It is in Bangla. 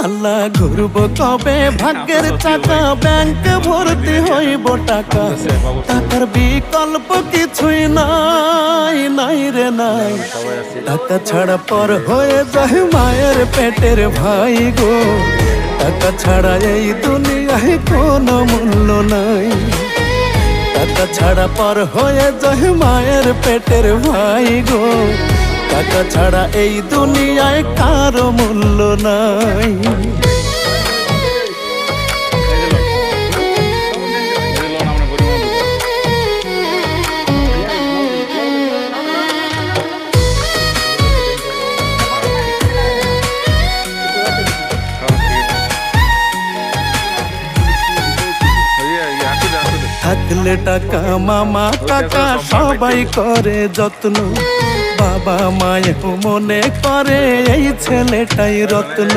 আল্লাহ ঘুরব কবে ভাগ্যের চাকা ব্যাংক ভর্তি হইব টাকা টাকার বিকল্প কিছুই নাই নাই রে নাই টাকা ছাড়া পর হয়ে যায় মায়ের পেটের ভাই গো টাকা ছাড়া এই দুনিয়ায় কোনো মূল্য নাই টাকা ছাড়া পর হয়ে যায় মায়ের পেটের ভাই গো টাকা ছাড়া এই দুনিয়ায় কারো মূল্য নাই থাকলে টাকা মামা কাকা সবাই করে যত্ন বাবা মায়ের মনে করে এই ছেলেটাই রত্ন।